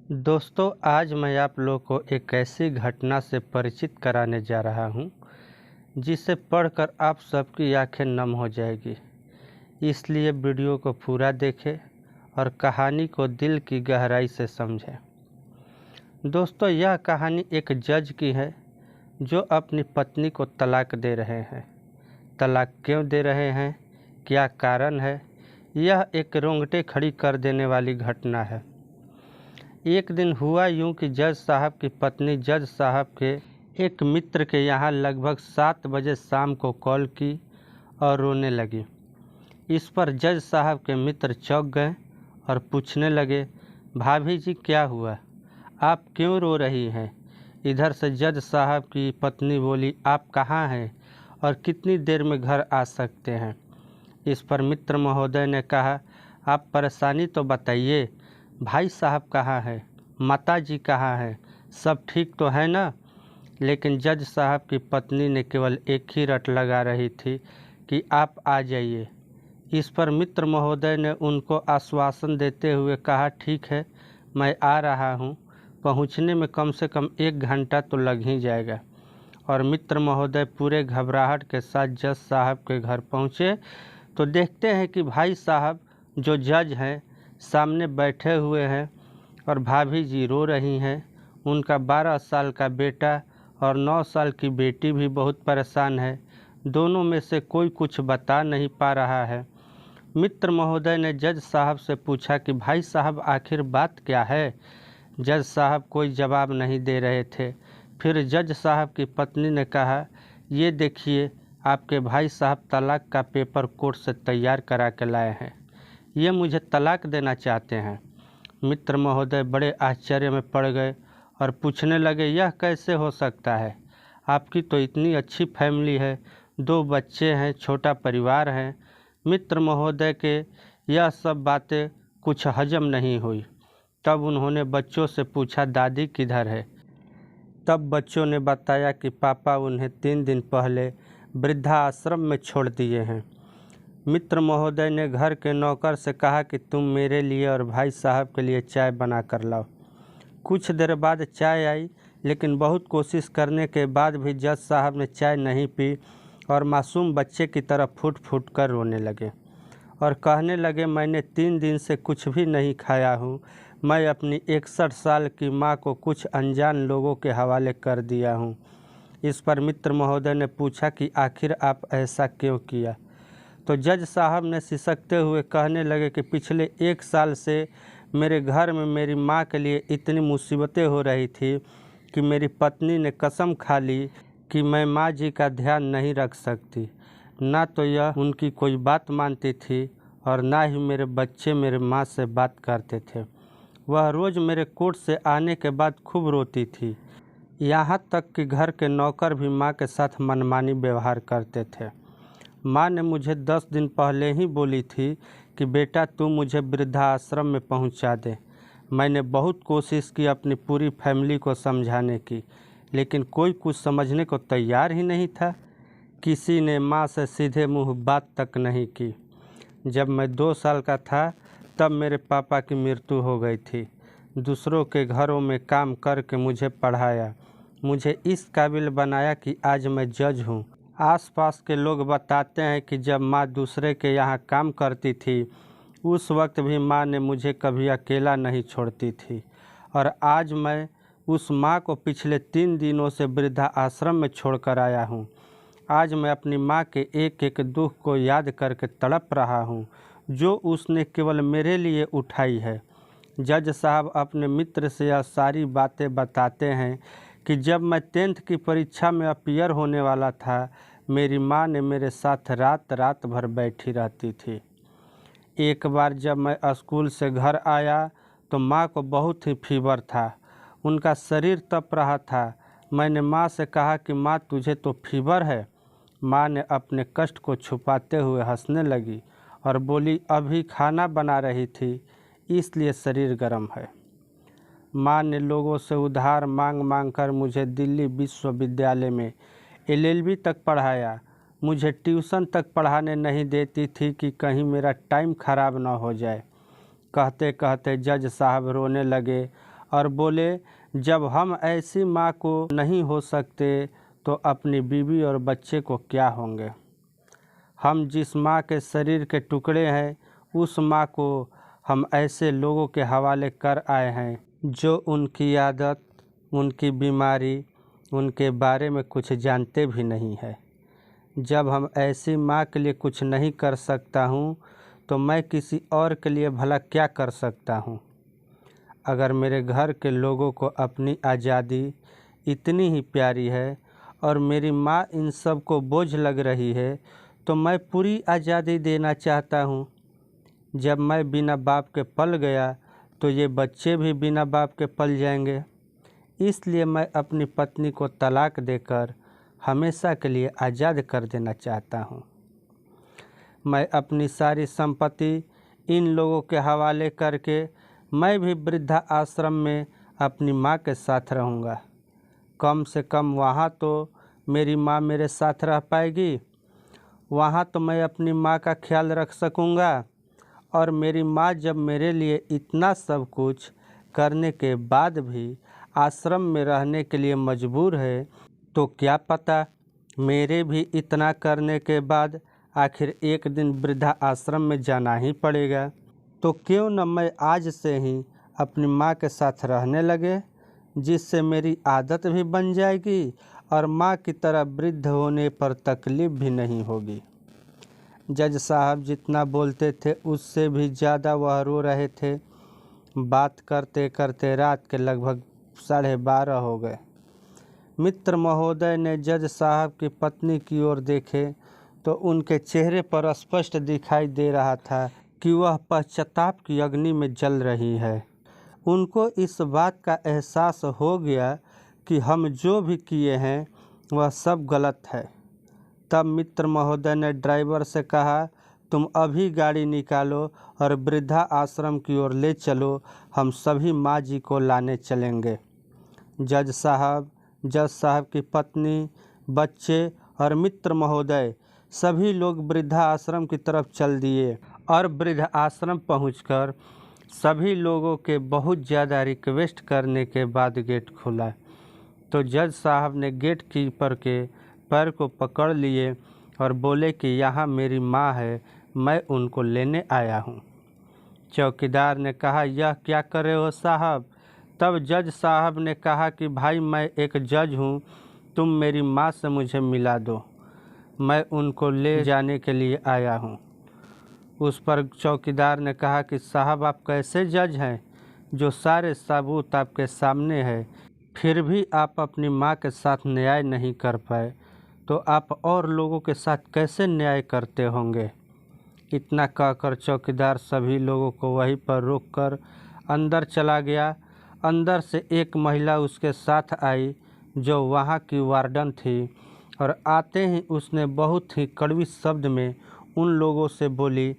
दोस्तों, आज मैं आप लोग को एक ऐसी घटना से परिचित कराने जा रहा हूं, जिसे पढ़कर आप सबकी आंखें नम हो जाएगी। इसलिए वीडियो को पूरा देखें और कहानी को दिल की गहराई से समझें। दोस्तों, यह कहानी एक जज की है जो अपनी पत्नी को तलाक दे रहे हैं। तलाक क्यों दे रहे हैं, क्या कारण है, यह एक रोंगटे खड़ी कर देने वाली घटना है। एक दिन हुआ यूं कि जज साहब की पत्नी जज साहब के एक मित्र के यहाँ लगभग 7 बजे शाम को कॉल की और रोने लगी। इस पर जज साहब के मित्र चौंक गए और पूछने लगे, भाभी जी क्या हुआ, आप क्यों रो रही हैं। इधर से जज साहब की पत्नी बोली, आप कहाँ हैं और कितनी देर में घर आ सकते हैं। इस पर मित्र महोदय ने कहा, आप परेशानी तो बताइए, भाई साहब कहाँ है, माता जी कहाँ है, सब ठीक तो है ना। लेकिन जज साहब की पत्नी ने केवल एक ही रट लगा रही थी कि आप आ जाइए। इस पर मित्र महोदय ने उनको आश्वासन देते हुए कहा, ठीक है, मैं आ रहा हूँ, पहुँचने में कम से कम 1 घंटा तो लग ही जाएगा। और मित्र महोदय पूरे घबराहट के साथ जज साहब के घर पहुँचे तो देखते हैं कि भाई साहब जो जज हैं सामने बैठे हुए हैं और भाभी जी रो रही हैं। उनका 12 साल का बेटा और 9 साल की बेटी भी बहुत परेशान है। दोनों में से कोई कुछ बता नहीं पा रहा है। मित्र महोदय ने जज साहब से पूछा कि भाई साहब आखिर बात क्या है। जज साहब कोई जवाब नहीं दे रहे थे। फिर जज साहब की पत्नी ने कहा, ये देखिए, आपके भाई साहब तलाक का पेपर कोर्ट से तैयार करा के लाए हैं। ये मुझे तलाक देना चाहते हैं। मित्र महोदय बड़े आश्चर्य में पड़ गए और पूछने लगे, यह कैसे हो सकता है, आपकी तो इतनी अच्छी फैमिली है, 2 बच्चे हैं, छोटा परिवार है। मित्र महोदय के यह सब बातें कुछ हजम नहीं हुई। तब उन्होंने बच्चों से पूछा, दादी किधर है। तब बच्चों ने बताया कि पापा उन्हें 3 दिन पहले वृद्धाश्रम में छोड़ दिए हैं। मित्र महोदय ने घर के नौकर से कहा कि तुम मेरे लिए और भाई साहब के लिए चाय बना कर लाओ। कुछ देर बाद चाय आई, लेकिन बहुत कोशिश करने के बाद भी जज साहब ने चाय नहीं पी और मासूम बच्चे की तरह फूट फूट कर रोने लगे और कहने लगे, मैंने 3 दिन से कुछ भी नहीं खाया हूँ। मैं अपनी 61 साल की माँ को कुछ अनजान लोगों के हवाले कर दिया हूँ। इस पर मित्र महोदय ने पूछा कि आखिर आप ऐसा क्यों किया। तो जज साहब ने सिसकते हुए कहने लगे कि पिछले 1 साल से मेरे घर में मेरी माँ के लिए इतनी मुसीबतें हो रही थी कि मेरी पत्नी ने कसम खा ली कि मैं माँ जी का ध्यान नहीं रख सकती। ना तो यह उनकी कोई बात मानती थी और ना ही मेरे बच्चे मेरे माँ से बात करते थे। वह रोज़ मेरे कोर्ट से आने के बाद खूब रोती थी। यहाँ तक कि घर के नौकर भी माँ के साथ मनमानी व्यवहार करते थे। माँ ने मुझे 10 दिन पहले ही बोली थी कि बेटा तू मुझे वृद्धाश्रम में पहुँचा दे। मैंने बहुत कोशिश की अपनी पूरी फैमिली को समझाने की, लेकिन कोई कुछ समझने को तैयार ही नहीं था। किसी ने माँ से सीधे मुँह बात तक नहीं की। जब मैं 2 साल का था तब मेरे पापा की मृत्यु हो गई थी। दूसरों के घरों में काम करके मुझे पढ़ाया, मुझे इस काबिल बनाया कि आज मैं जज हूँ। आसपास के लोग बताते हैं कि जब माँ दूसरे के यहाँ काम करती थी उस वक्त भी माँ ने मुझे कभी अकेला नहीं छोड़ती थी। और आज मैं उस माँ को पिछले 3 दिनों से वृद्धा आश्रम में छोड़कर आया हूँ। आज मैं अपनी माँ के एक एक दुख को याद करके तड़प रहा हूँ जो उसने केवल मेरे लिए उठाई है। जज साहब अपने मित्र से यह सारी बातें बताते हैं कि जब मैं 10th की परीक्षा में अपीयर होने वाला था, मेरी माँ ने मेरे साथ रात रात भर बैठी रहती थी। एक बार जब मैं स्कूल से घर आया तो माँ को बहुत ही फीवर था, उनका शरीर तप रहा था। मैंने माँ से कहा कि माँ तुझे तो फीवर है। माँ ने अपने कष्ट को छुपाते हुए हंसने लगी और बोली, अभी खाना बना रही थी इसलिए शरीर गर्म है। माँ ने लोगों से उधार मांग मांग कर मुझे दिल्ली विश्वविद्यालय में LLB तक पढ़ाया। मुझे ट्यूशन तक पढ़ाने नहीं देती थी कि कहीं मेरा टाइम खराब ना हो जाए। कहते कहते जज साहब रोने लगे और बोले, जब हम ऐसी माँ को नहीं हो सकते तो अपनी बीवी और बच्चे को क्या होंगे। हम जिस माँ के शरीर के टुकड़े हैं उस माँ को हम ऐसे लोगों के हवाले कर आए हैं जो उनकी आदत, उनकी बीमारी, उनके बारे में कुछ जानते भी नहीं है। जब हम ऐसी माँ के लिए कुछ नहीं कर सकता हूँ तो मैं किसी और के लिए भला क्या कर सकता हूँ। अगर मेरे घर के लोगों को अपनी आज़ादी इतनी ही प्यारी है और मेरी माँ इन सब को बोझ लग रही है तो मैं पूरी आज़ादी देना चाहता हूँ। जब मैं बिना बाप के पल गया तो ये बच्चे भी बिना बाप के पल जाएंगे। इसलिए मैं अपनी पत्नी को तलाक देकर हमेशा के लिए आज़ाद कर देना चाहता हूँ। मैं अपनी सारी संपत्ति इन लोगों के हवाले करके मैं भी वृद्धा आश्रम में अपनी माँ के साथ रहूँगा। कम से कम वहाँ तो मेरी माँ मेरे साथ रह पाएगी। वहाँ तो मैं अपनी माँ का ख्याल रख सकूँगा। और मेरी माँ जब मेरे लिए इतना सब कुछ करने के बाद भी आश्रम में रहने के लिए मजबूर है तो क्या पता मेरे भी इतना करने के बाद आखिर एक दिन वृद्धा आश्रम में जाना ही पड़ेगा। तो क्यों न मैं आज से ही अपनी माँ के साथ रहने लगे, जिससे मेरी आदत भी बन जाएगी और माँ की तरह वृद्ध होने पर तकलीफ़ भी नहीं होगी। जज साहब जितना बोलते थे उससे भी ज़्यादा वह रो रहे थे। बात करते करते रात के लगभग 12:30 हो गए। मित्र महोदय ने जज साहब की पत्नी की ओर देखे तो उनके चेहरे पर स्पष्ट दिखाई दे रहा था कि वह पश्चाताप की अग्नि में जल रही है। उनको इस बात का एहसास हो गया कि हम जो भी किए हैं वह सब गलत है। तब मित्र महोदय ने ड्राइवर से कहा, तुम अभी गाड़ी निकालो और वृद्धा आश्रम की ओर ले चलो, हम सभी माँ जी को लाने चलेंगे। जज साहब की पत्नी, बच्चे और मित्र महोदय सभी लोग वृद्धा आश्रम की तरफ चल दिए और वृद्धा आश्रम पहुंचकर सभी लोगों के बहुत ज़्यादा रिक्वेस्ट करने के बाद गेट खुला तो जज साहब ने गेट कीपर के पैर को पकड़ लिए और बोले कि यहाँ मेरी माँ है, मैं उनको लेने आया हूँ। चौकीदार ने कहा, यह क्या कर रहे हो साहब। तब जज साहब ने कहा कि भाई मैं एक जज हूँ, तुम मेरी माँ से मुझे मिला दो, मैं उनको ले जाने के लिए आया हूँ। उस पर चौकीदार ने कहा कि साहब आप कैसे जज हैं जो सारे सबूत आपके सामने है, फिर भी आप अपनी माँ के साथ न्याय नहीं कर पाए तो आप और लोगों के साथ कैसे न्याय करते होंगे। इतना कहकर चौकीदार सभी लोगों को वहीं पर रोककर अंदर चला गया। अंदर से एक महिला उसके साथ आई जो वहाँ की वार्डन थी और आते ही उसने बहुत ही कड़वी शब्द में उन लोगों से बोली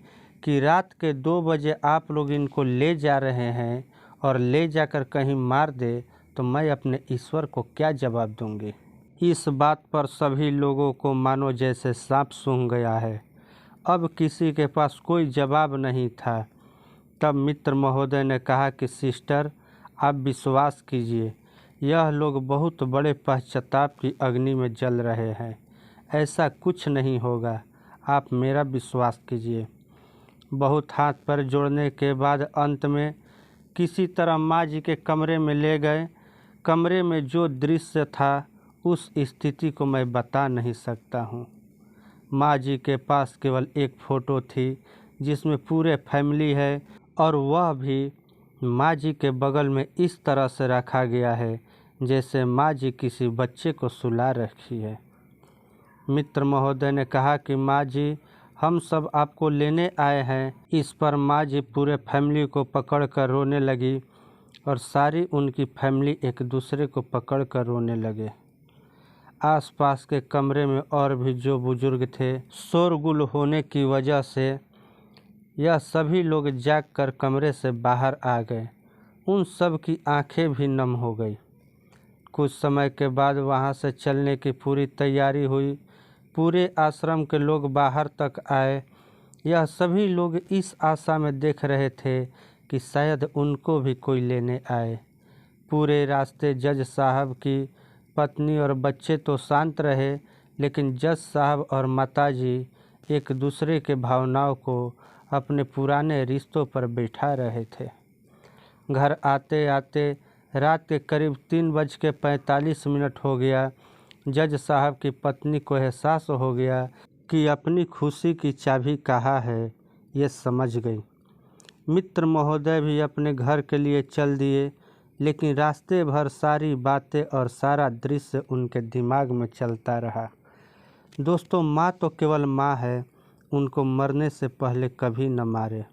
कि रात के 2 बजे आप लोग इनको ले जा रहे हैं और ले जाकर कहीं मार दे तो मैं अपने ईश्वर को क्या जवाब दूंगी। इस बात पर सभी लोगों को मानो जैसे सांप सूंघ गया है। अब किसी के पास कोई जवाब नहीं था। तब मित्र महोदय ने कहा कि सिस्टर आप विश्वास कीजिए, यह लोग बहुत बड़े पश्चाताप की अग्नि में जल रहे हैं, ऐसा कुछ नहीं होगा, आप मेरा विश्वास कीजिए। बहुत हाथ पैर जोड़ने के बाद अंत में किसी तरह माँ जी के कमरे में ले गए। कमरे में जो दृश्य था उस स्थिति को मैं बता नहीं सकता हूँ। माँ जी के पास केवल एक फ़ोटो थी जिसमें पूरे फैमिली है और वह भी माँ जी के बगल में इस तरह से रखा गया है जैसे माँ जी किसी बच्चे को सुला रखी है। मित्र महोदय ने कहा कि माँ जी हम सब आपको लेने आए हैं। इस पर माँ जी पूरे फैमिली को पकड़कर रोने लगी और सारी उनकी फैमिली एक दूसरे को पकड़कर रोने लगे। आसपास के कमरे में और भी जो बुजुर्ग थे, शोरगुल होने की वजह से यह सभी लोग जागकर कमरे से बाहर आ गए। उन सब की आंखें भी नम हो गई। कुछ समय के बाद वहां से चलने की पूरी तैयारी हुई। पूरे आश्रम के लोग बाहर तक आए। यह सभी लोग इस आशा में देख रहे थे कि शायद उनको भी कोई लेने आए। पूरे रास्ते जज साहब की पत्नी और बच्चे तो शांत रहे, लेकिन जज साहब और माताजी एक दूसरे के भावनाओं को अपने पुराने रिश्तों पर बैठा रहे थे। घर आते आते रात के करीब 3:45 हो गया। जज साहब की पत्नी को एहसास हो गया कि अपनी खुशी की चाबी कहाँ है, ये समझ गई। मित्र महोदय भी अपने घर के लिए चल दिए, लेकिन रास्ते भर सारी बातें और सारा दृश्य उनके दिमाग में चलता रहा। दोस्तों, माँ तो केवल माँ है, उनको मरने से पहले कभी न मारे।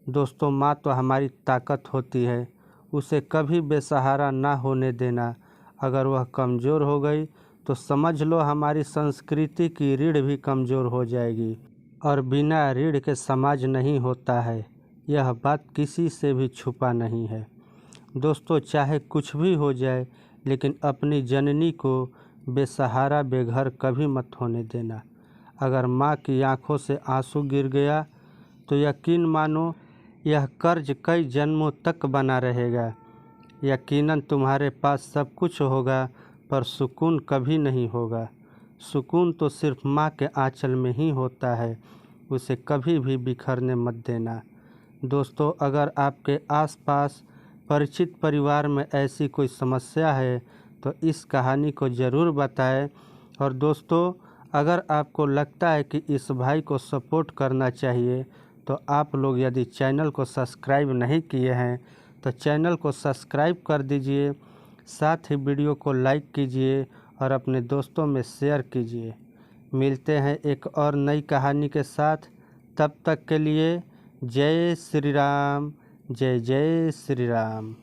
दोस्तों, माँ तो हमारी ताकत होती है, उसे कभी बेसहारा ना होने देना। अगर वह कमज़ोर हो गई तो समझ लो हमारी संस्कृति की रीढ़ भी कमज़ोर हो जाएगी, और बिना रीढ़ के समाज नहीं होता है, यह बात किसी से भी छुपा नहीं है। दोस्तों, चाहे कुछ भी हो जाए, लेकिन अपनी जननी को बेसहारा बेघर कभी मत होने देना। अगर माँ की आंखों से आंसू गिर गया तो यकीन मानो यह कर्ज कई जन्मों तक बना रहेगा। यकीनन तुम्हारे पास सब कुछ होगा, पर सुकून कभी नहीं होगा। सुकून तो सिर्फ माँ के आंचल में ही होता है, उसे कभी भी बिखरने मत देना। दोस्तों, अगर आपके आसपास परिचित परिवार में ऐसी कोई समस्या है तो इस कहानी को ज़रूर बताएं। और दोस्तों, अगर आपको लगता है कि इस भाई को सपोर्ट करना चाहिए तो आप लोग यदि चैनल को सब्सक्राइब नहीं किए हैं तो चैनल को सब्सक्राइब कर दीजिए, साथ ही वीडियो को लाइक कीजिए और अपने दोस्तों में शेयर कीजिए। मिलते हैं एक और नई कहानी के साथ, तब तक के लिए जय श्री राम, जय जय श्री राम।